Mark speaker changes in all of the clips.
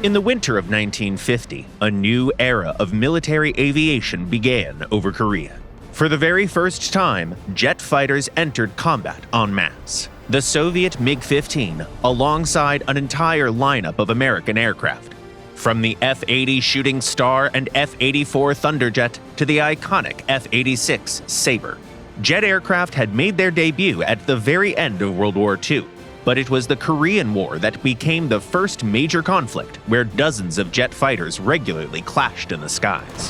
Speaker 1: In the winter of 1950, a new era of military aviation began over Korea. For the very first time, jet fighters entered combat en masse. The Soviet MiG-15, alongside an entire lineup of American aircraft. From the F-80 Shooting Star and F-84 Thunderjet to the iconic F-86 Sabre. Jet aircraft had made their debut at the very end of World War II, but it was the Korean War that became the first major conflict where dozens of jet fighters regularly clashed in the skies.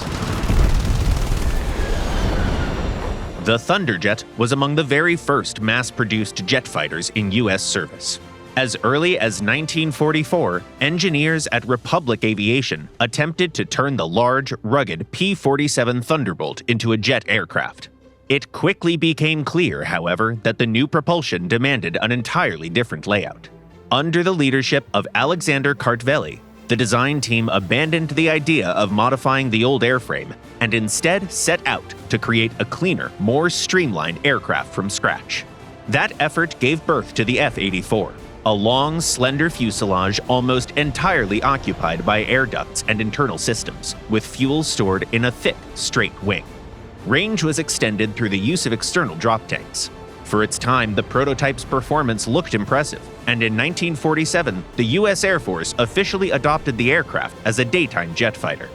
Speaker 1: The Thunderjet was among the very first mass-produced jet fighters in U.S. service. As early as 1944, engineers at Republic Aviation attempted to turn the large, rugged P-47 Thunderbolt into a jet aircraft. It quickly became clear, however, that the new propulsion demanded an entirely different layout. Under the leadership of Alexander Kartveli, the design team abandoned the idea of modifying the old airframe and instead set out to create a cleaner, more streamlined aircraft from scratch. That effort gave birth to the F-84, a long, slender fuselage almost entirely occupied by air ducts and internal systems, with fuel stored in a thick, straight wing. Range was extended through the use of external drop tanks. For its time, the prototype's performance looked impressive, and in 1947, the U.S. Air Force officially adopted the aircraft as a daytime jet fighter.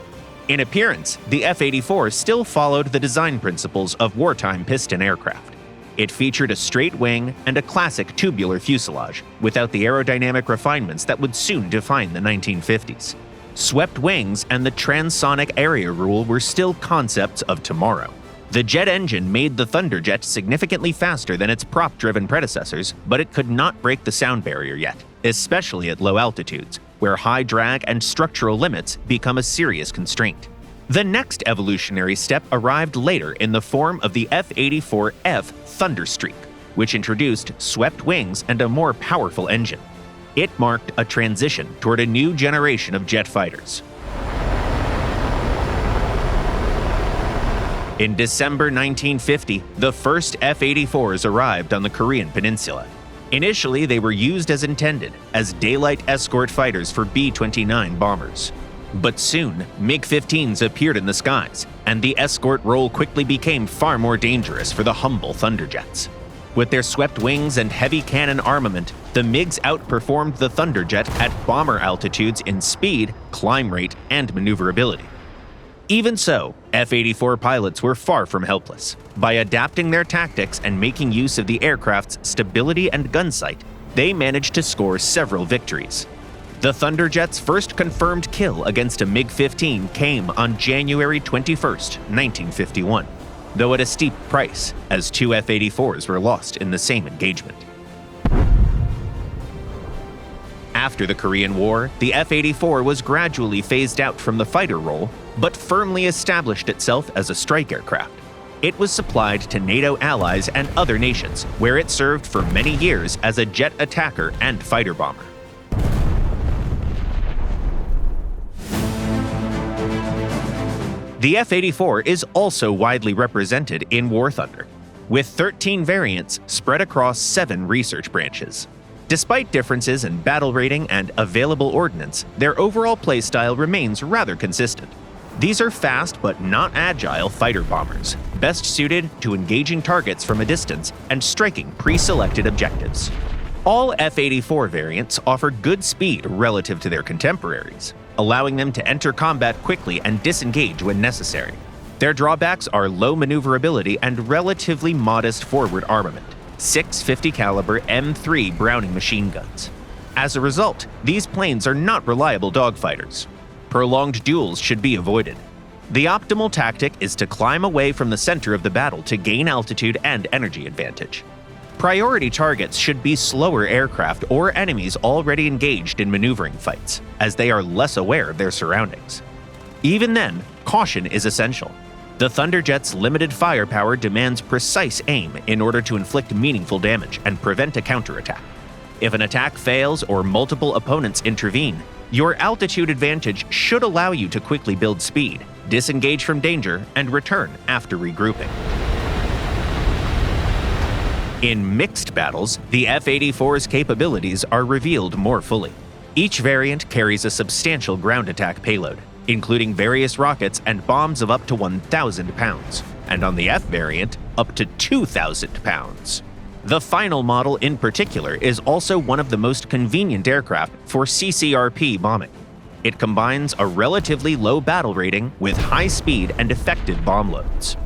Speaker 1: In appearance, the F-84 still followed the design principles of wartime piston aircraft. It featured a straight wing and a classic tubular fuselage, without the aerodynamic refinements that would soon define the 1950s. Swept wings and the transonic area rule were still concepts of tomorrow. The jet engine made the Thunderjet significantly faster than its prop-driven predecessors, but it could not break the sound barrier yet, especially at low altitudes, where high drag and structural limits become a serious constraint. The next evolutionary step arrived later in the form of the F-84F Thunderstreak, which introduced swept wings and a more powerful engine. It marked a transition toward a new generation of jet fighters. In December 1950, the first F-84s arrived on the Korean peninsula. Initially, they were used as intended, as daylight escort fighters for B-29 bombers. But soon, MiG-15s appeared in the skies, and the escort role quickly became far more dangerous for the humble Thunderjets. With their swept wings and heavy cannon armament, the MiGs outperformed the Thunderjet at bomber altitudes in speed, climb rate, and maneuverability. Even so, F-84 pilots were far from helpless. By adapting their tactics and making use of the aircraft's stability and gun sight, they managed to score several victories. The Thunderjet's first confirmed kill against a MiG-15 came on January 21, 1951, though at a steep price, as 2 F-84s were lost in the same engagement. After the Korean War, the F-84 was gradually phased out from the fighter role, but firmly established itself as a strike aircraft. It was supplied to NATO allies and other nations, where it served for many years as a jet attacker and fighter bomber. The F-84 is also widely represented in War Thunder, with 13 variants spread across 7 research branches. Despite differences in battle rating and available ordnance, their overall playstyle remains rather consistent. These are fast but not agile fighter bombers, best suited to engaging targets from a distance and striking pre-selected objectives. All F-84 variants offer good speed relative to their contemporaries, allowing them to enter combat quickly and disengage when necessary. Their drawbacks are low maneuverability and relatively modest forward armament, 6 50 caliber M3 Browning machine guns. As a result, these planes are not reliable dogfighters. Prolonged duels should be avoided. The optimal tactic is to climb away from the center of the battle to gain altitude and energy advantage. Priority targets should be slower aircraft or enemies already engaged in maneuvering fights, as they are less aware of their surroundings. Even then, caution is essential. The Thunderjet's limited firepower demands precise aim in order to inflict meaningful damage and prevent a counterattack. If an attack fails or multiple opponents intervene, your altitude advantage should allow you to quickly build speed, disengage from danger, and return after regrouping. In mixed battles, the F-84's capabilities are revealed more fully. Each variant carries a substantial ground attack payload, including various rockets and bombs of up to 1,000 pounds, and on the F variant, up to 2,000 pounds. The final model in particular is also one of the most convenient aircraft for CCRP bombing. It combines a relatively low battle rating with high speed and effective bomb loads.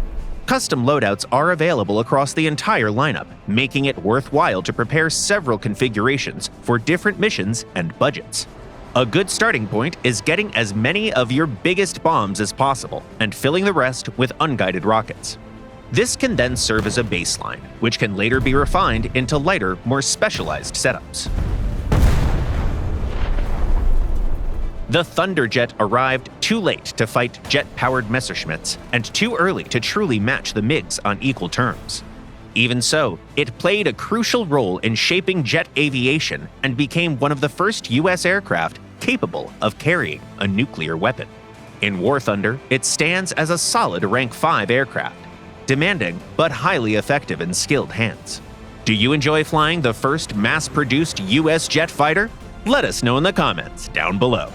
Speaker 1: Custom loadouts are available across the entire lineup, making it worthwhile to prepare several configurations for different missions and budgets. A good starting point is getting as many of your biggest bombs as possible and filling the rest with unguided rockets. This can then serve as a baseline, which can later be refined into lighter, more specialized setups. The Thunderjet arrived too late to fight jet-powered Messerschmitts and too early to truly match the MiGs on equal terms. Even so, it played a crucial role in shaping jet aviation and became one of the first U.S. aircraft capable of carrying a nuclear weapon. In War Thunder, it stands as a solid Rank 5 aircraft, demanding but highly effective in skilled hands. Do you enjoy flying the first mass-produced U.S. jet fighter? Let us know in the comments down below.